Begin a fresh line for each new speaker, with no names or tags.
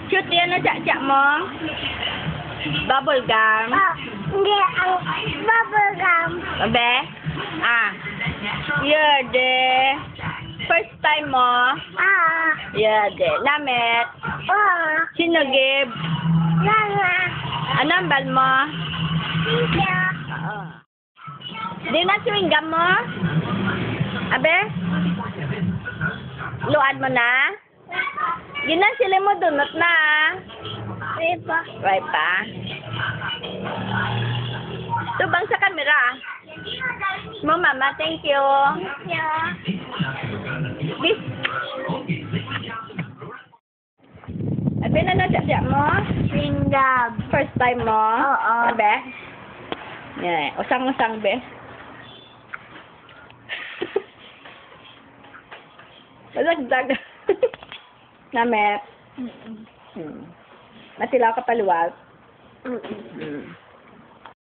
Cute yan na siya mo. Bubble gum.
Hindi, ang bubble gum.
Abe? Yeah, de. First time mo. Yeah, de. Namit. Sino give?
Lala.
Anong bal mo?
Tito.
Di na chewing gum mo? Abe? Luad mo na? Yun na sila mo dunot na.
Riba.
Right pa? Tubang sa camera. Mo mama, thank you.
Yeah.
Bis. Abe na siya mo?
Chewing gum.
First time mo?
Oo.
Abe? Yeah, usang-usang be. Malagdag. Namet. Matilaw ka paluwag.